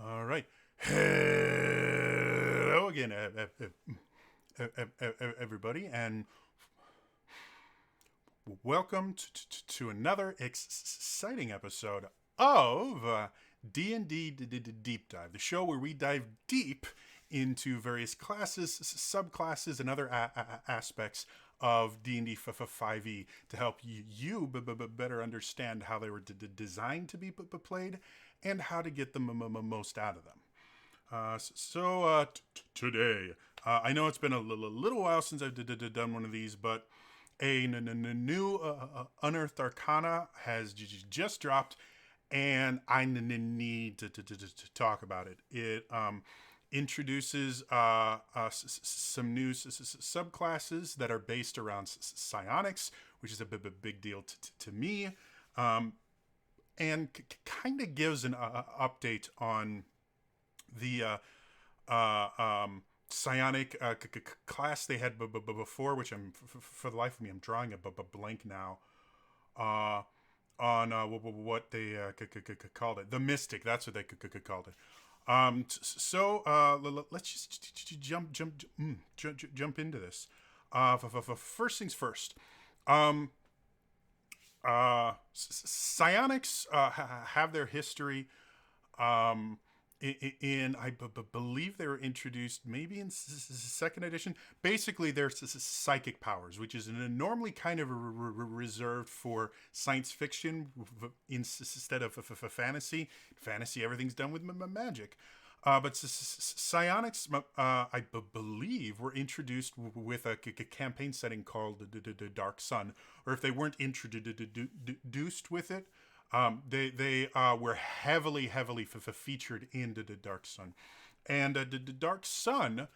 All right. Hello again, everybody, and welcome to another exciting episode of D&D Deep Dive, the show where we dive deep into various classes, subclasses, and other aspects of D&D 5e to help you better understand how they were designed to be played and how to get the most out of them. Today, I know it's been a little while since I've done one of these, but a new Unearthed Arcana has just dropped, and I need to talk about it. It introduces some new subclasses that are based around psionics, which is a big deal to me, and kind of gives an update on the psionic class they had before, which for the life of me, I'm drawing a blank now. On what they called it, the mystic. That's what they called it. Let's just jump into this. First things first. Psionics have their history. I believe they were introduced maybe in second edition. Basically, they're psychic powers, which is normally kind of reserved for science fiction instead of fantasy. Fantasy, everything's done with magic. But psionics, I believe, were introduced with a campaign setting called the Dark Sun, or if they weren't introduced with it, they were heavily featured in the Dark Sun, and the Dark Sun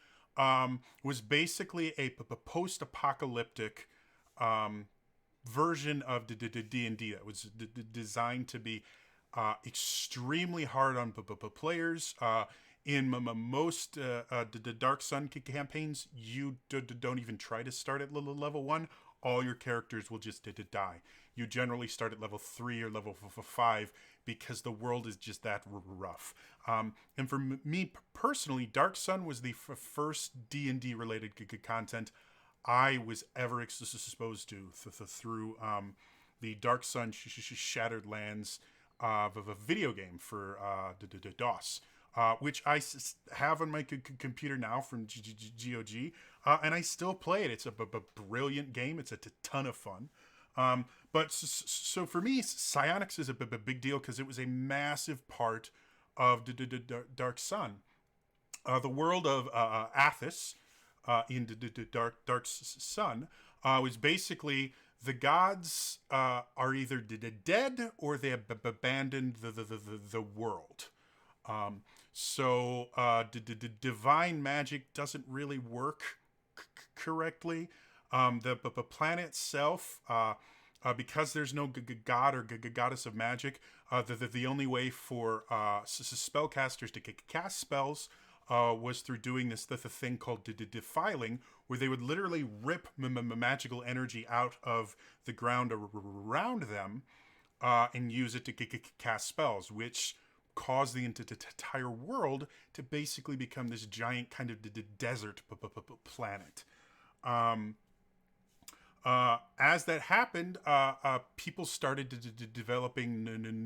was basically a post-apocalyptic version of the D&D that was designed to be extremely hard on players. In most the Dark Sun campaigns, you don't even try to start at level 1. All your characters will just die. You generally start at level 3 or level 5 because the world is just that rough. And for me personally, Dark Sun was the first D&D related content I was ever exposed to through the Dark Sun Shattered Lands of a video game for DOS. Which I have on my computer now from GOG, and I still play it. It's a brilliant game. It's a ton of fun. But so for me, psionics is a big deal because it was a massive part of the Dark Sun. The world of Athos in the Dark Sun was basically the gods are either dead or they have abandoned the world. Divine magic doesn't really work correctly. The planet itself, because there's no god or goddess of magic, the only way for spellcasters to cast spells was through doing the thing called defiling, where they would literally rip magical energy out of the ground around them and use it to cast spells, which caused the entire world to basically become this giant kind of desert planet. As that happened, people started developing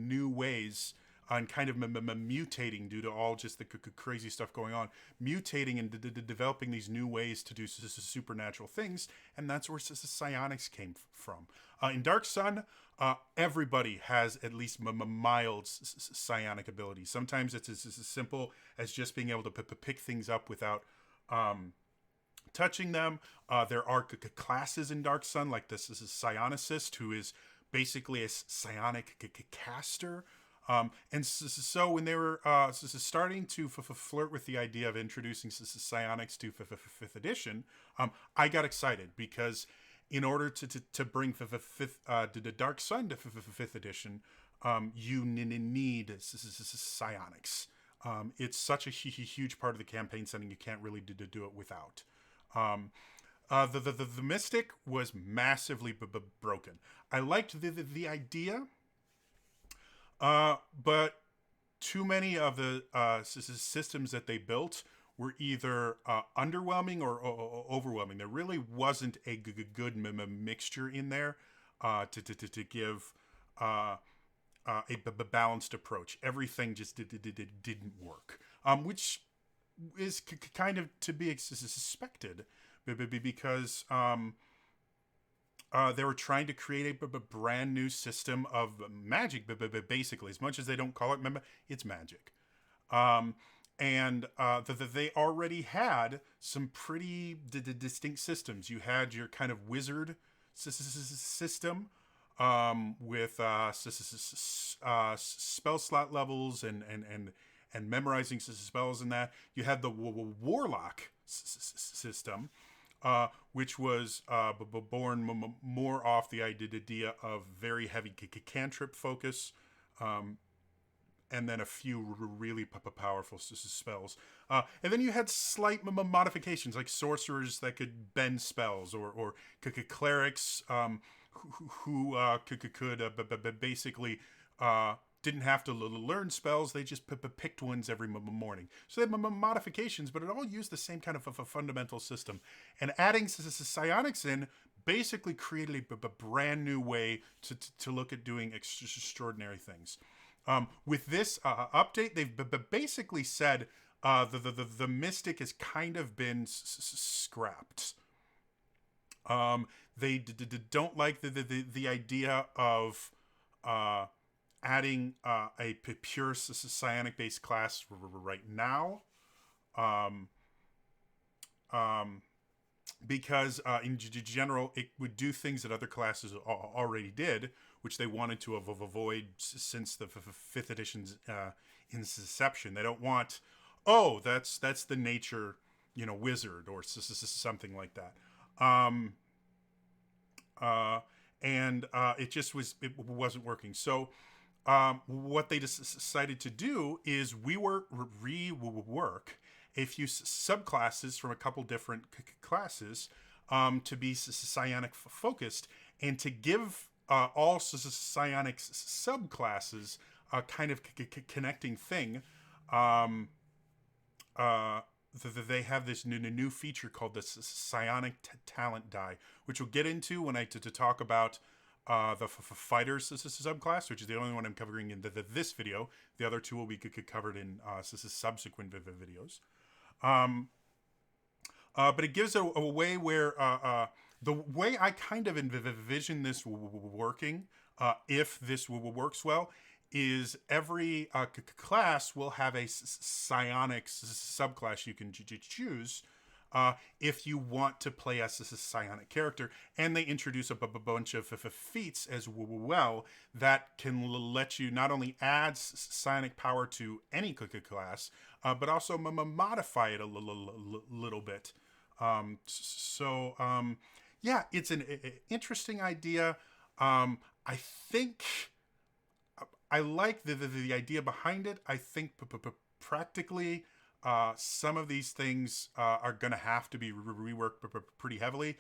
new ways and kind of mutating due to all just the crazy stuff going on, mutating and developing these new ways to do supernatural things, and that's where psionics came from. In Dark Sun, everybody has at least mild psionic abilities. Sometimes it's as simple as just being able to pick things up without touching them. There are classes in Dark Sun, like this is a psionicist, who is basically a psionic caster. And so when they were starting to flirt with the idea of introducing psionics to 5th edition, I got excited because in order to bring the Dark Sun to 5th edition, you need psionics. It's such a huge part of the campaign setting, you can't really do it without. The Mystic was massively broken. I liked the idea, but too many of the systems that they built were either underwhelming or overwhelming. There really wasn't a good mixture in there to give a balanced approach. Everything just didn't work, which is kind of to be suspected because they were trying to create a brand new system of magic, basically. As much as they don't call it, remember, it's magic. And they already had some pretty distinct systems. You had your kind of wizard system with spell slot levels and memorizing spells and that. You had the warlock system, which was born more off the idea of very heavy cantrip focus, and then a few really powerful spells. And then you had slight modifications, like sorcerers that could bend spells, or clerics who could basically didn't have to learn spells. They just picked ones every morning. So they had modifications, but it all used the same kind of a fundamental system. And adding psionics in basically created a brand new way to look at doing extraordinary things. With this update, they've basically said the mystic has kind of been scrapped. They don't like the idea of adding a pure psionic based class right now, because in general it would do things that other classes already did, which they wanted to avoid since the 5th edition's inception. They don't want, oh, that's the nature, wizard or something like that. And it wasn't working. So what they decided to do is rework a few subclasses from a couple different classes to be psionic focused, and to give all psionic subclasses a kind of connecting thing. They have this new feature called the Psionic Talent Die, which we'll get into when I talk about the Fighters subclass, which is the only one I'm covering in this video. The other two will be covered in subsequent videos. But it gives a way where the way I kind of envision this working, if this works well, is every class will have a psionic subclass you can choose if you want to play as a psionic character. And they introduce a bunch of feats as well that can let you not only add psionic power to any class, but also modify it a little bit. Yeah, it's an interesting idea. I think I like the idea behind it. I think practically some of these things are going to have to be reworked pretty heavily,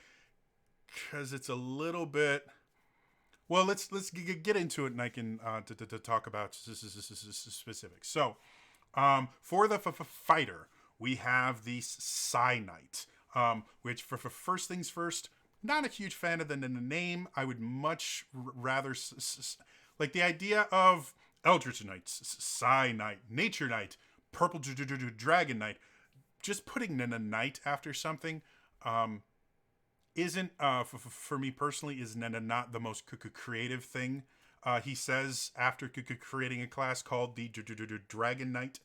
because it's a little bit. Well, let's get into it, and I can to talk about specifics. So, for the fighter, we have the Psi Knight, which for first things first, not a huge fan of the name. I would much rather like the idea of Eldritch Knight, Psi Knight, Nature Knight, Purple Dragon Knight. Just putting a knight after something isn't, for me personally, is not the most creative thing. He says after creating a class called the Dragon Knight.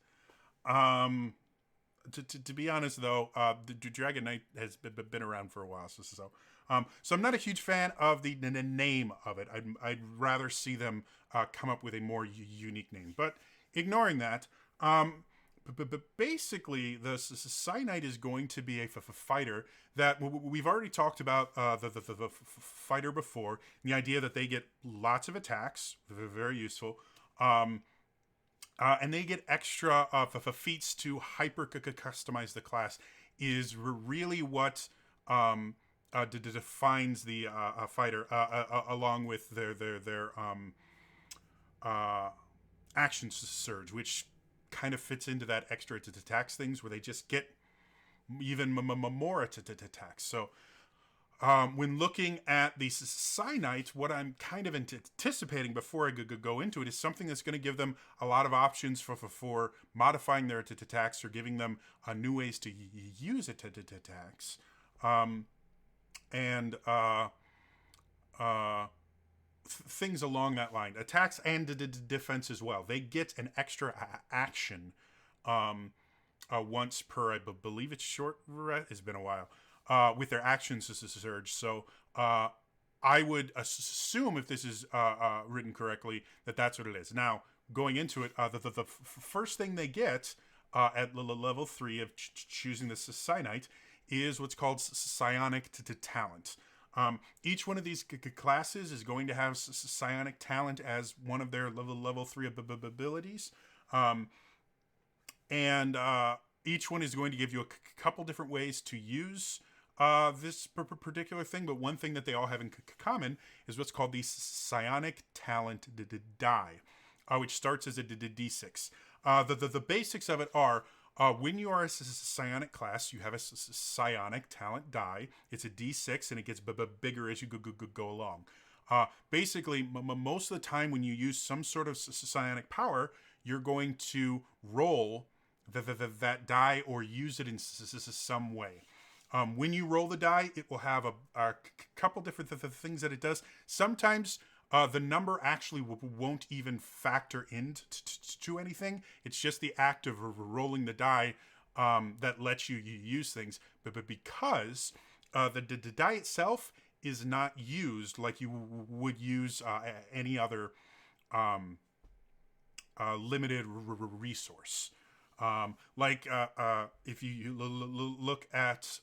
To be honest, though, the Dragon Knight has been around for a while, so I'm not a huge fan of the name of it. I'd rather see them come up with a more unique name. But ignoring that, basically, the Psi Knight is going to be a fighter that we've already talked about the fighter before. The idea that they get lots of attacks, very useful. And they get extra feats to hyper customize the class, is really what defines the fighter, along with their action surge, which kind of fits into that extra attacks things where they just get even more attacks. So when looking at the Psionic, what I'm kind of anticipating before I go into it is something that's going to give them a lot of options for modifying their attacks or giving them new ways to use attacks. And things along that line. Attacks and defense as well. They get an extra action once per, I believe it's short rest. It's been a while. With their actions as a surge. So I would assume, if this is written correctly, that that's what it is. Now, going into it, the first thing they get at level 3 of choosing the Psionic is what's called Psionic talent. Each one of these classes is going to have Psionic talent as one of their level 3 abilities. And each one is going to give you a couple different ways to use this particular thing, but one thing that they all have in common is what's called the Psionic talent die, which starts as a D6. The basics of it are, when you are a Psionic class, you have a Psionic talent die. It's a D6, and it gets bigger as you go along. Basically, most of the time when you use some sort of psionic power, you're going to roll that die or use it in some way. When you roll the die, it will have a couple different things that it does. Sometimes the number actually won't even factor into anything. It's just the act of rolling the die that lets you use things. But because the die itself is not used like you would use any other limited resource. If you look at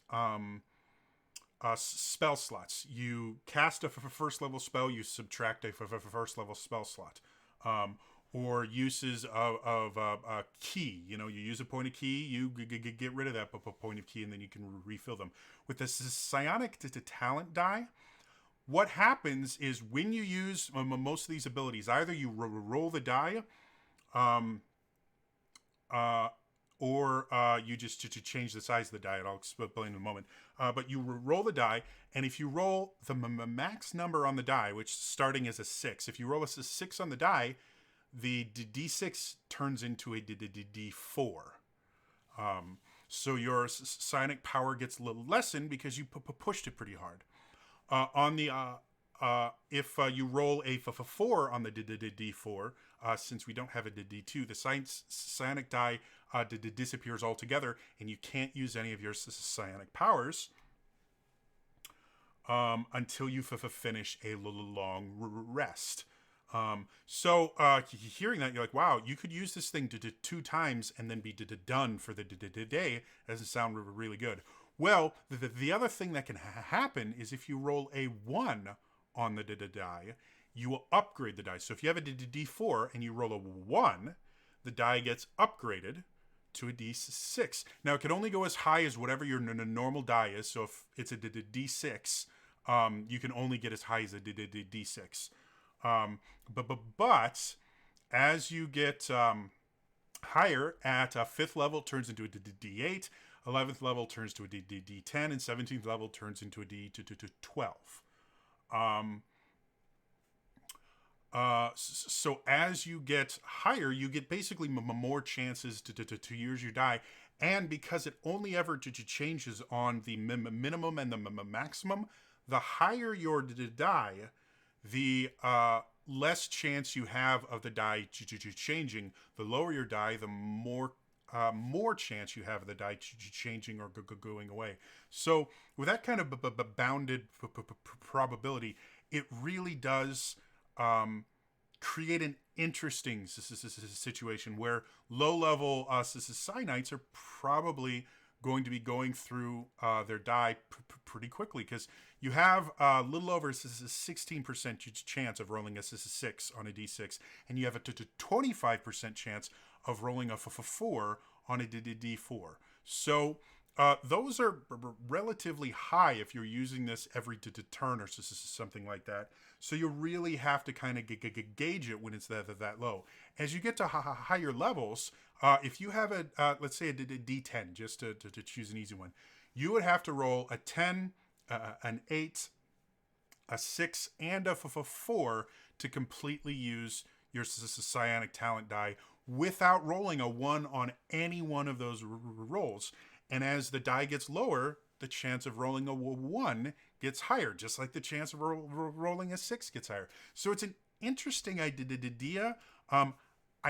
spell slots, you cast a first level spell, you subtract a first level spell slot. Or uses of key. You use a point of key, you get rid of that point of key, and then you can refill them. With the Psionic talent die, what happens is when you use most of these abilities, either you roll the die, or you just to change the size of the die. I'll explain in a moment. But you roll the die, and if you roll the max number on the die, which starting as a 6, if you roll a 6 on the die, the D6 turns into a D4. So your psionic power gets a little lessened because you pushed it pretty hard. If you roll a 4 on the D4, since we don't have a D2, the psionic die disappears altogether, and you can't use any of your psionic powers until you finish a long rest. So hearing that, you're like, wow, you could use this thing 2 times and then be done for the day. That doesn't sound really good. Well, the other thing that can happen is if you roll a 1 on the die, you will upgrade the die. So if you have a D4 and you roll a 1, the die gets upgraded to a D6. Now, it can only go as high as whatever your normal die is. So if it's a D6, you can only get as high as a D6. But as you get higher, at 5th level, it turns into a D8. 11th level turns to a D10, and 17th level turns into a D12. So as you get higher, you get basically more chances to use your die. And because it only ever changes on the minimum and the maximum, the higher your die, the less chance you have of the die changing. The lower your die, the more chance you have of the die changing or going away. So with that kind of bounded probability, it really does create an interesting situation where low-level Psionics are probably going to be going through their die pretty quickly, because you have a little over a 16% chance of rolling a 6 on a D6, and you have a 25% chance of rolling a 4 on a D4. So Those are relatively high if you're using this every turn or something like that. So you really have to kind of gauge it when it's that low. As you get to higher levels, if you have a, let's say a D10, just to choose an easy one, you would have to roll a 10, an 8, a 6, and a 4 to completely use your psionic talent die without rolling a 1 on any one of those rolls. And as the die gets lower, the chance of rolling a 1 gets higher, just like the chance of rolling a 6 gets higher. So it's an interesting idea. I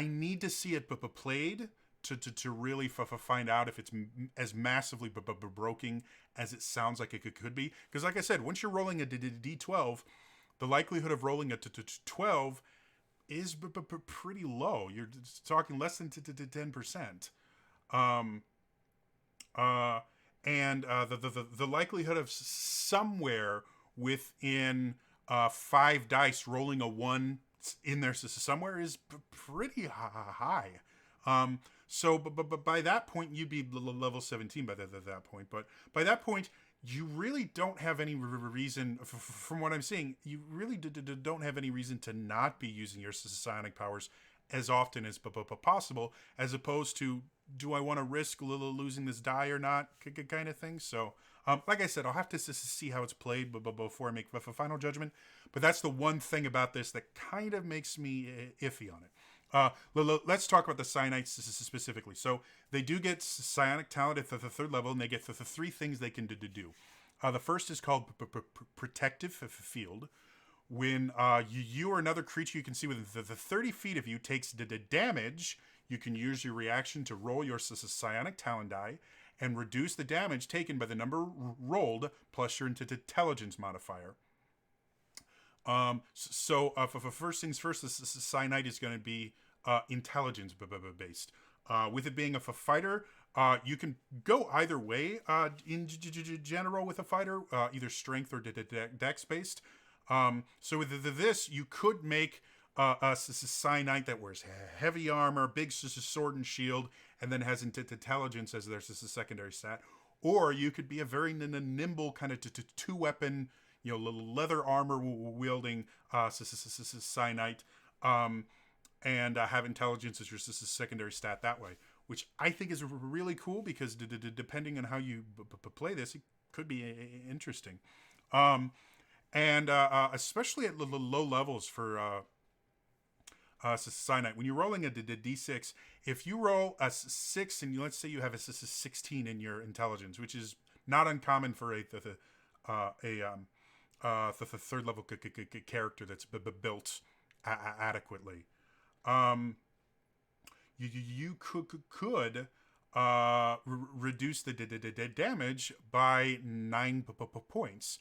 need to see it played to really find out if it's as massively broken as it sounds like it could be. Because like I said, once you're rolling a D12, the likelihood of rolling a 12 is pretty low. You're talking less than 10%. The likelihood of somewhere within 5 dice rolling a 1 in there somewhere is pretty high. So by that point, you'd be level 17 by that point. But by that point, you really don't have any reason, from what I'm seeing, you really don't have any reason to not be using your psionic powers as often as possible, as opposed to, do I want to risk losing this die or not, kind of thing. So, like I said, I'll have to see how it's played before I make a final judgment. But that's the one thing about this that kind of makes me iffy on it. Let's talk about the Psionites specifically. So they do get psionic talent at the 3rd level, and they get the 3 things they can do. The first is called Protective Field. When you or another creature you can see within the 30 feet of you takes damage, you can use your reaction to roll your psionic talent die and reduce the damage taken by the number rolled plus your intelligence modifier. So for first things first, the Psionite is going to be intelligence based. With it being a fighter, you can go either way in general with a fighter, either strength or dex based. So with this, you could make a Psionite that wears heavy armor, big sword and shield, and then has intelligence as their secondary stat. Or you could be a very nimble kind of 2-weapon, leather armor wielding Psionite, and have intelligence as your secondary stat that way, which I think is really cool because depending on how you play this, it could be interesting. And especially at low levels for Psionite, when you're rolling a D6, if you roll a 6 and let's say you have a 16 in your intelligence, which is not uncommon for the 3rd level character that's built adequately, you could reduce the damage by 9 points,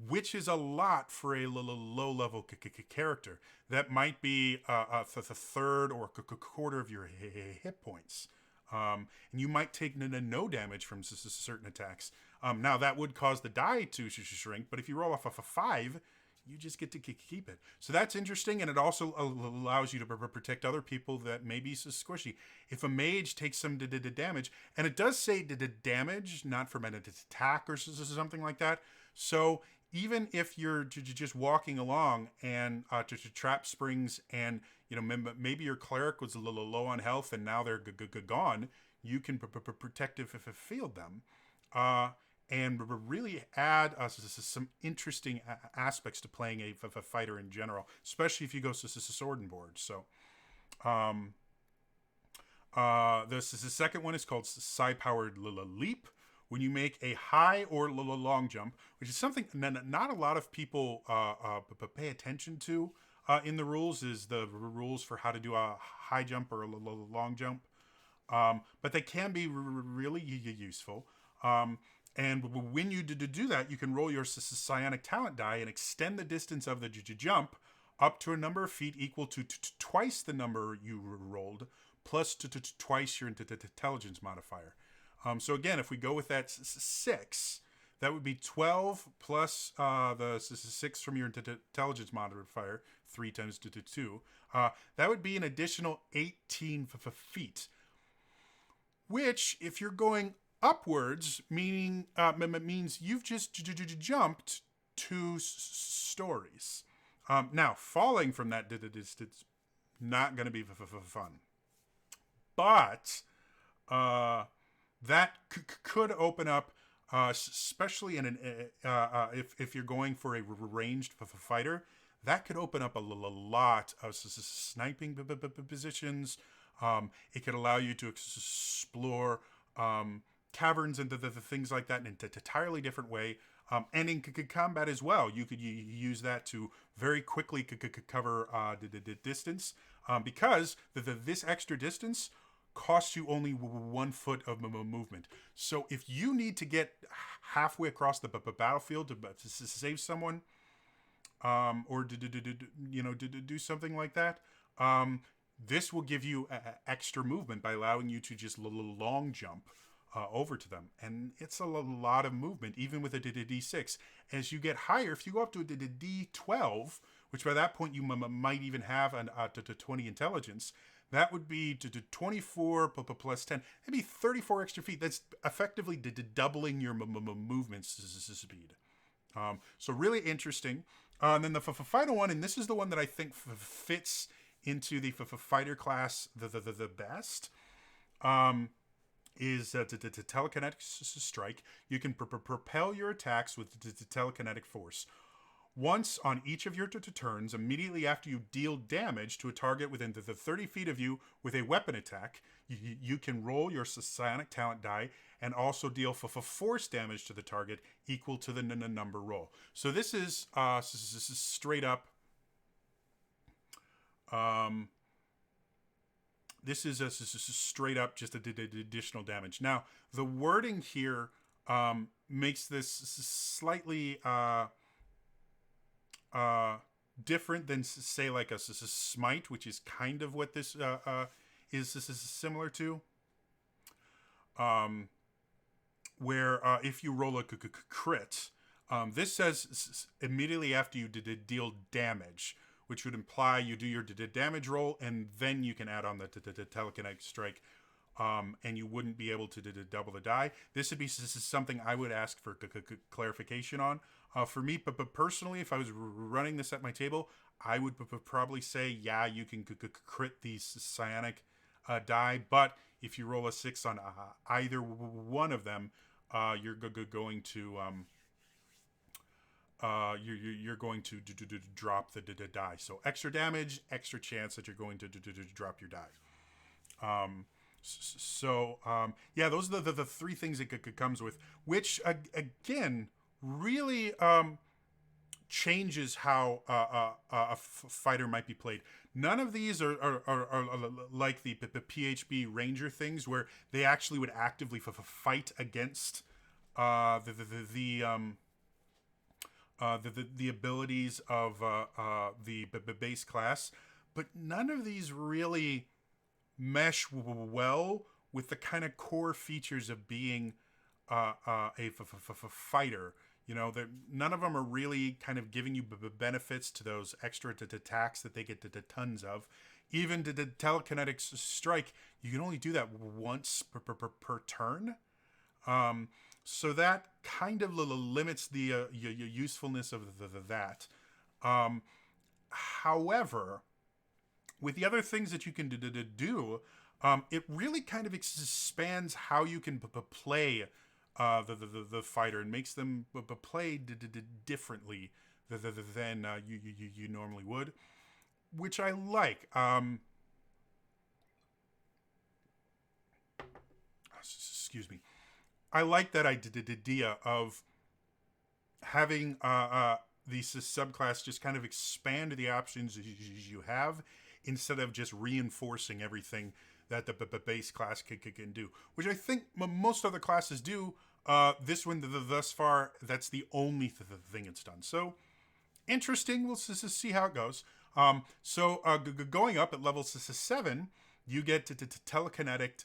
which is a lot for a low level character. That might be the 3rd or quarter of your hit points. And you might take no damage from certain attacks. Now, that would cause the die to shrink, but if you roll off of a 5, you just get to keep it. So that's interesting, and it also allows you to protect other people that may be squishy. If a mage takes some damage, and it does say damage, not from an attack or something like that, so even if you're just walking along and to trap springs, and maybe your cleric was a little low on health and now they're gone, you can protective field them, and really add some interesting aspects to playing a fighter in general, especially if you go to sword and board. So, the second one is called Psi-Powered Leap. When you make a high or long jump, which is something not a lot of people pay attention to in the rules, is the rules for how to do a high jump or a long jump. But they can be really useful. And when you do that, you can roll your psionic talent die and extend the distance of the jump up to a number of feet equal to twice the number you rolled, plus twice your intelligence modifier. So again, if we go with that 6, that would be 12 plus the 6 from your intelligence modifier, 3 times 2. That would be an additional 18 feet. Which, if you're going Upwards meaning means you've just jumped 2 stories. Now, falling from that distance not going to be fun, but that could open up, especially in an if you're going for a ranged fighter, that could open up a lot of sniping positions. It could allow you to explore caverns and the things like that in an entirely different way. And in combat as well, you could use that to very quickly cover the distance, because this extra distance costs you only 1 foot of movement. So if you need to get halfway across the battlefield to save someone, or do something like that, this will give you extra movement by allowing you to just long jump over to them. And it's a lot of movement, even with a D6. As you get higher, if you go up to a D12, which by that point you might even have an 20 intelligence, that would be to 24 plus 10. That'd be 34 extra feet. That's effectively doubling your movement speed. So really interesting. And then the final one, and this is the one that I think fits into the fighter class the best, is to telekinetic strike. You can propel your attacks with telekinetic force. Once on each of your turns, immediately after you deal damage to a target within the 30 feet of you with a weapon attack, you can roll your psionic talent die and also deal force damage to the target equal to the number roll. So this is straight up. This is straight up just additional damage. Now, the wording here makes this slightly different than, say, like a smite, which is kind of what this is similar to. Where if you roll a crit, this says immediately after you deal damage, which would imply you do your damage roll and then you can add on the telekinetic strike, and you wouldn't be able to double the die. This would be something I would ask for clarification on. For me, but personally, if I was running this at my table, I would probably say, yeah, you can crit these psionic die, but if you roll a 6 on either one of them, you're going to you're going to drop the die. So extra damage, extra chance that you're going to drop your die. Yeah, those are the 3 things it comes with, which again really changes how a fighter might be played. None of these are like the PHB Ranger things, where they actually would actively fight against the abilities of the base class. But none of these really mesh well with the kind of core features of being a fighter. You know, none of them are really kind of giving you benefits to those extra attacks that they get tons of. Even the telekinetic strike, you can only do that once per turn. So that kind of limits the usefulness of that. However, with the other things that you can do, it really kind of expands how you can play the fighter, and makes them play differently than you normally would, which I like. Excuse me. I like that idea of having these subclass just kind of expand the options you have, instead of just reinforcing everything that the base class can do, which I think most other classes do. This one, thus far, that's the only thing it's done. So interesting. We'll see how it goes. Going up at level 7, you get to telekinetic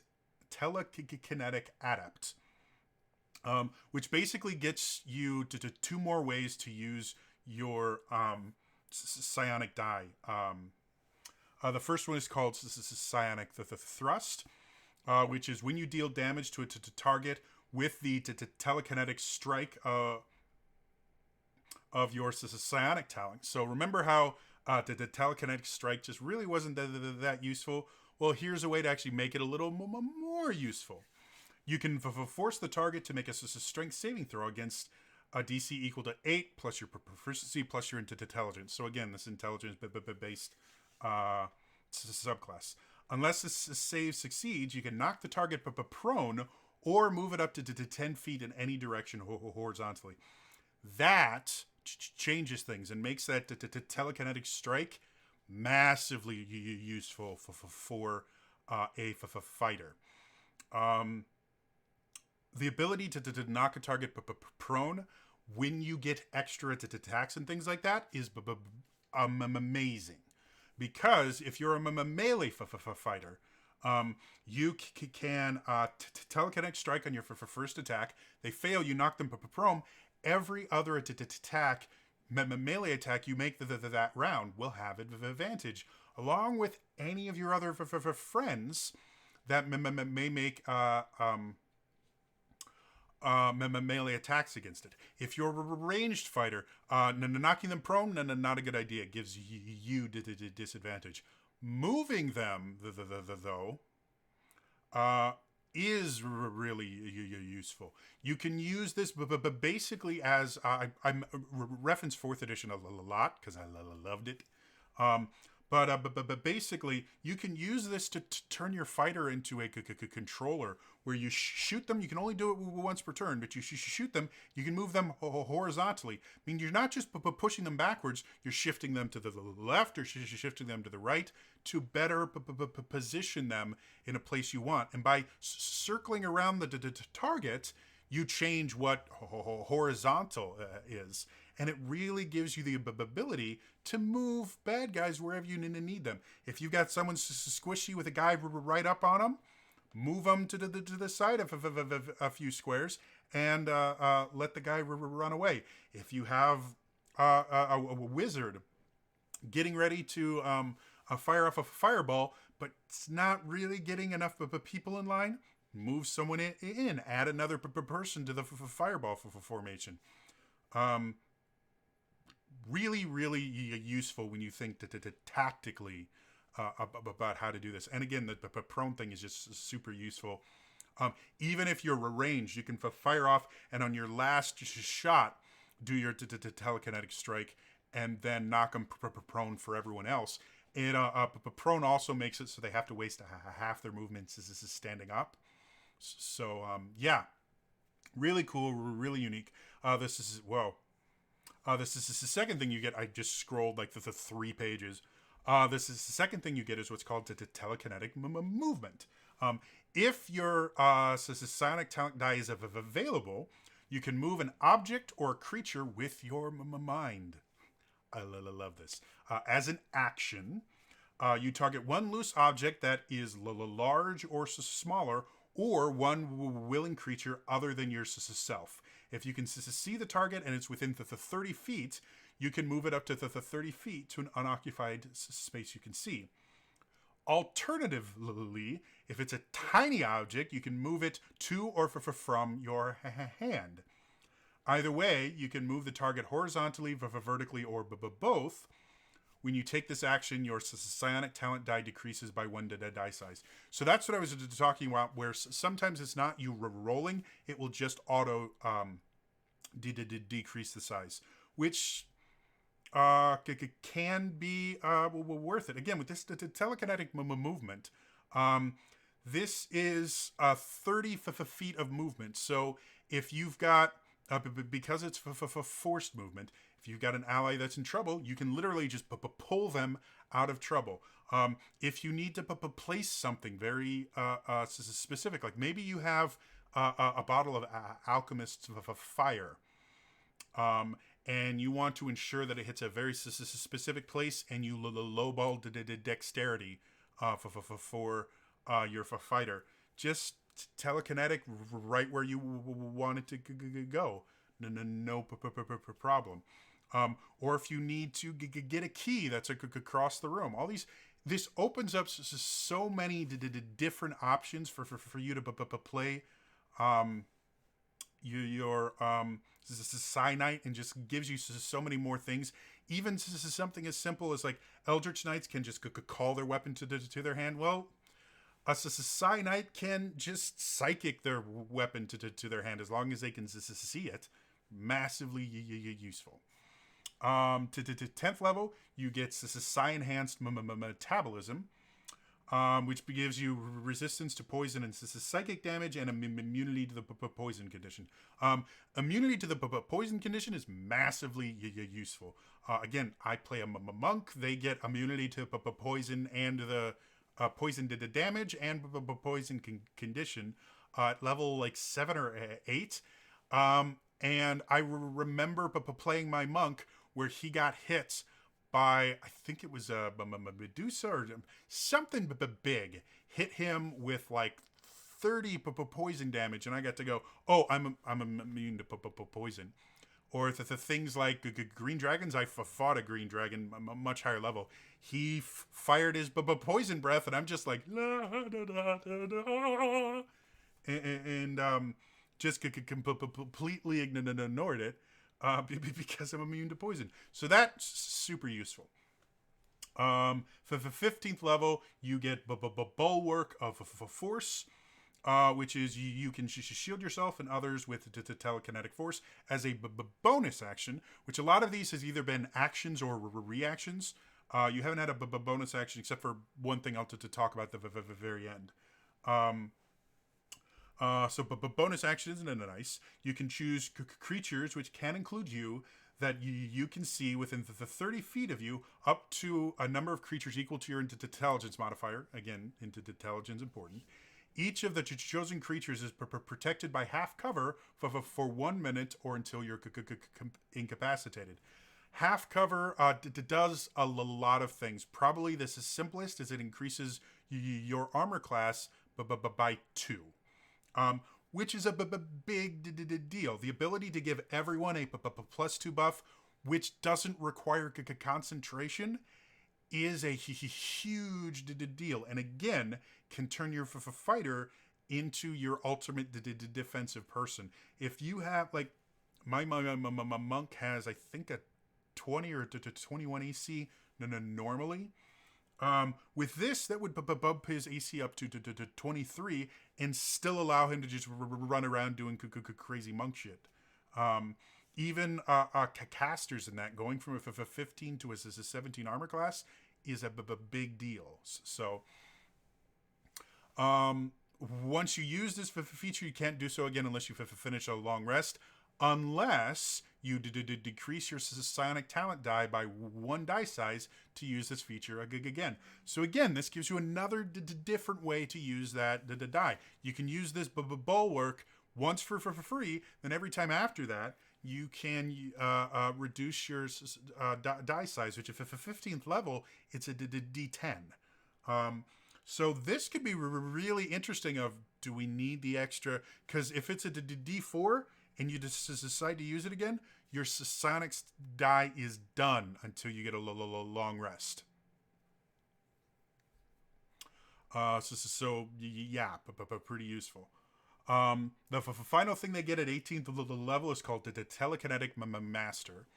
adept, which basically gets you to 2 more ways to use your psionic die. The first one is called psionic thrust, which is when you deal damage to a target with the telekinetic strike of your psionic talent. So remember how the telekinetic strike just really wasn't that useful? Well, here's a way to actually make it a little more useful. You can force the target to make a strength saving throw against a DC equal to 8 plus your proficiency plus your intelligence. So again, this intelligence based subclass. Unless this save succeeds, you can knock the target prone or move it up to 10 feet in any direction horizontally. That changes things and makes that telekinetic strike massively useful for a fighter. The ability to knock a target prone when you get extra attacks and things like that is amazing. Because if you're a melee fighter, you can telekinetic strike on your first attack. They fail, you knock them prone. Every other attack, melee attack you make that round will have advantage, along with any of your other friends that may make melee attacks against it. If you're a ranged fighter, knocking them prone, not a good idea. It gives you disadvantage. Moving them, though, is really useful. You can use this basically as I reference 4th edition a lot because I loved it. But basically, you can use this to turn your fighter into a controller where you shoot them. You can only do it once per turn, but you shoot them. You can move them horizontally. I mean, you're not just pushing them backwards. You're shifting them to the left or shifting them to the right to better position them in a place you want. And by circling around the target, you change what horizontal is. And it really gives you the ability to move bad guys wherever you need them. If you've got someone squishy with a guy right up on them, move them to the side of a few squares and let the guy run away. If you have a wizard getting ready to fire off a fireball, but it's not really getting enough people in line, move someone in, add another person to the fireball formation. Really, really useful when you think tactically about how to do this. And again, the prone thing is just super useful. Even if you're ranged, you can fire off and on your last shot, do your telekinetic strike and then knock them prone for everyone else. And prone also makes it so they have to waste half their movements standing up. So, yeah, really cool, really unique. This is the second thing you get. I just scrolled like the 3 pages. This is the second thing you get is what's called telekinetic movement. If your psionic talent die is available, you can move an object or a creature with your mind. I love this. As an action, you target one loose object that is large or smaller, or one willing creature other than yourself. If you can see the target and it's within the 30 feet, you can move it up to the 30 feet to an unoccupied space you can see. Alternatively, if it's a tiny object, you can move it to or from your hand. Either way, you can move the target horizontally, vertically, or both. When you take this action, your psionic talent die decreases by 1 die size. So that's what I was talking about, where sometimes it's not you rolling, it will just auto decrease the size, which can be worth it. Again, with this telekinetic movement, this is 30 feet of movement. So if you've got, because it's forced movement, if you've got an ally that's in trouble, you can literally just pull them out of trouble. If you need to place something very specific, like maybe you have a bottle of Alchemist's Fire, and you want to ensure that it hits a very specific place, and you lowball the dexterity for your fighter. Just telekinetic right where you want it to go. No problem. Or if you need to get a key that's across the room. This opens up so many different options for you to play your cyanite and just gives you so many more things. Even something as simple as like Eldritch Knights can just call their weapon to their hand. Well, a cyanite can just psychic their weapon to their hand as long as they can see it. Massively useful. To 10th level, you get psi enhanced metabolism, which gives you resistance to poison and psychic damage and immunity to the poison condition. Immunity to the poison condition is massively useful. Again, I play a monk. They get immunity to poison and the poison to the damage and poison condition at level like 7 or 8. And I remember playing my monk where he got hit by, I think it was a Medusa or something big, hit him with like 30 poison damage, and I got to go, oh, I'm immune to poison. Or the things like green dragons, I fought a green dragon, a much higher level. He fired his poison breath, and I'm just like, la, da, da, da, da. And just completely ignored it. Because I'm immune to poison. So that's super useful. For the 15th level, you get Bulwark of Force, which is you can shield yourself and others with telekinetic force as a bonus action, which a lot of these has either been actions or reactions. You haven't had a bonus action except for one thing I'll talk about at the very end. So bonus action isn't nice. You can choose creatures, which can include you, that you can see within the 30 feet of you, up to a number of creatures equal to your intelligence modifier. Again, intelligence important. Each of the chosen creatures is protected by half cover for 1 minute or until you're incapacitated. Half cover does a lot of things. Probably this is simplest as it increases your armor class by 2. Which is a big deal. The ability to give everyone a +2 buff, which doesn't require concentration, is a huge deal. And again, can turn your fighter into your ultimate defensive person. If you have, like, my monk has, I think, a 20 or 21 AC normally. With this, that would bump his AC up to 23 and still allow him to just run around doing crazy monk shit. Even casters in that, going from a 15 to a 17 armor class is a big deal. So, once you use this feature, you can't do so again unless you finish a long rest, unless you decrease your psionic talent die by 1 die size to use this feature again. So again, this gives you another different way to use that die. You can use this bulwark once for free, then every time after that, you can reduce your die size, which if at 15th level, it's a D10. So this could be really interesting of, do we need the extra? Because if it's a D4, and you decide to use it again, your psionic die is done until you get a long rest. So yeah, pretty useful. The final thing they get at 18th level is called the Telekinetic Master.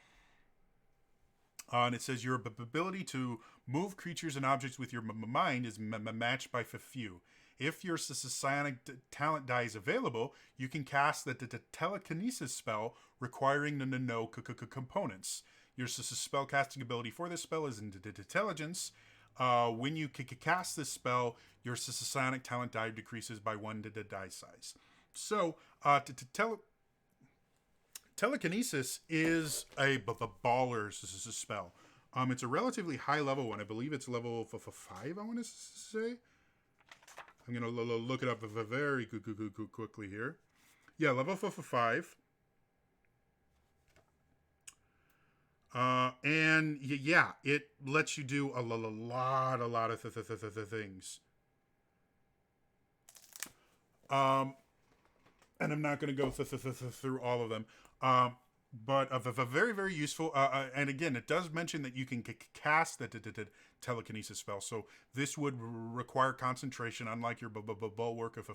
And it says your ability to move creatures and objects with your mind is matched by few. If your psionic talent die is available, you can cast the telekinesis spell requiring no components. Your spellcasting ability for this spell is intelligence. When you cast this spell, your psionic talent die decreases by 1 die size. So, telekinesis is a baller spell. It's a relatively high level one. I believe it's level 5, I want to say. I'm going to look it up very quickly here. Yeah, level 5. And yeah, it lets you do a lot of things. And I'm not going to go through all of them. But very useful. And again, it does mention that you can cast the telekinesis spell. So this would require concentration, unlike your bulwark of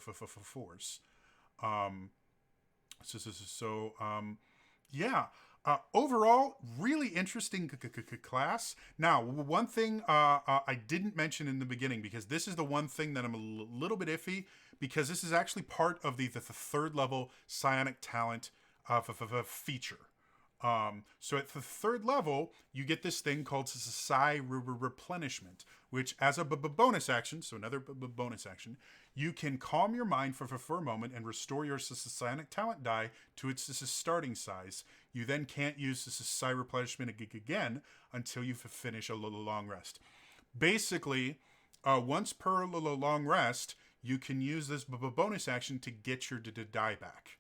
force. Yeah. Overall, really interesting class. Now, one thing I didn't mention in the beginning, because this is the one thing that I'm a little bit iffy, because this is actually part of the third level psionic talent feature. So at the third level, you get this thing called Psi Replenishment, which as a bonus action, so another bonus action, you can calm your mind for a moment and restore your psionic talent die to its starting size. You then can't use the Psi Replenishment again until you finish a long rest. Basically, once per long rest, you can use this bonus action to get your die back.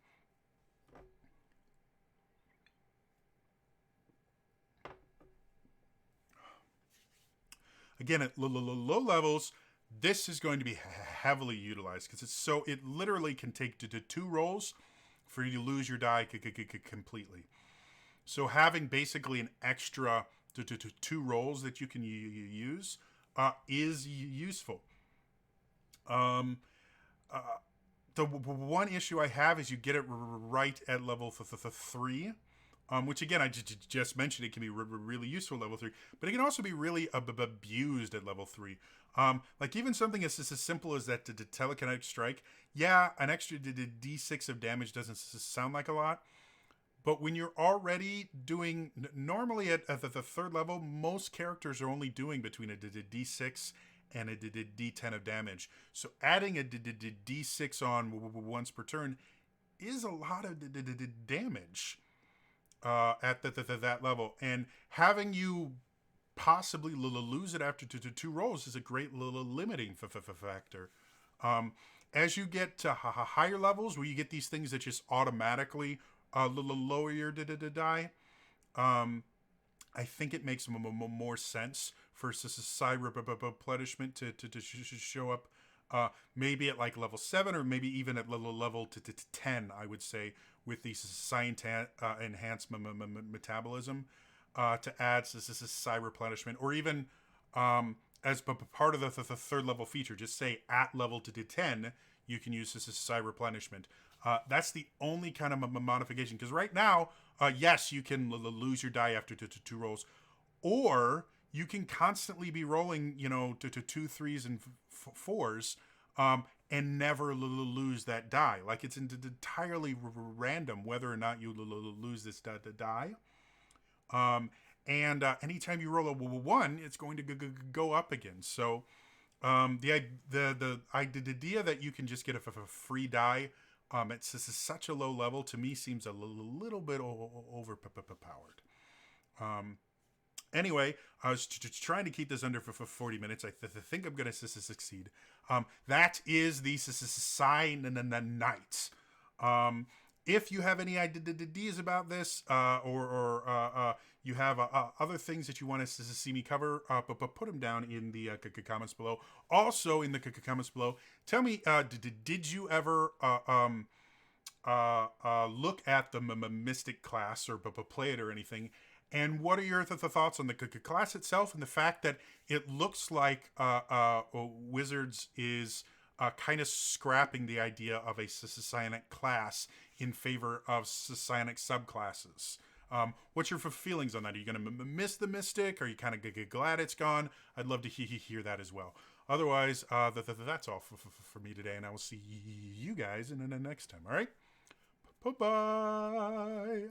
Again, at low levels, this is going to be heavily utilized because it literally can take to 2 rolls for you to lose your die completely. So having basically an extra to 2 rolls that you can use is useful. Um, uh, the one issue I have is you get it right at level 3. Which again, I just mentioned, it can be really useful at level 3, but it can also be really abused at level 3. Like even something as simple as that telekinetic strike. Yeah, an extra d6 of damage doesn't sound like a lot, but when you're already doing, normally at the third level, most characters are only doing between a d6 and a d10 of damage. So adding a d6 on once per turn is a lot of damage at that level, and having you possibly lose it after 2 rolls is a great limiting factor. As you get to higher levels, where you get these things that just automatically lower your die, I think it makes more sense for Psi replenishment to show up. Maybe at like level 7, or maybe even at level to 10, I would say, with the enhanced metabolism to add Psi replenishment, or even as part of the third level feature, just say at level to 10, you can use Psi replenishment. That's the only kind of modification, because right now, yes, you can lose your die after 2 rolls, or you can constantly be rolling, to 2, 3s, and 4s, and never lose that die. Like, it's entirely random whether or not you lose this die. And anytime you roll a 1, it's going to go up again. So the idea that you can just get a free die at such a low level, to me, seems a little bit overpowered. Anyway, I was trying to keep this under for 40 minutes. I think I'm going to succeed. That is the Psi Knights. If you have any ideas about this, or you have other things that you want us to see me cover, but put them down in the comments below. Also, in the comments below, tell me, did you ever look at the Mystic class, or play it or anything? And what are your thoughts on the class itself, and the fact that it looks like Wizards is kind of scrapping the idea of a psionic class in favor of psionic subclasses? What's your feelings on that? Are you going to miss the Mystic? Are you kind of glad it's gone? I'd love to hear that as well. Otherwise, that's all for me today, and I will see you guys in the next time. All right? Bye-bye.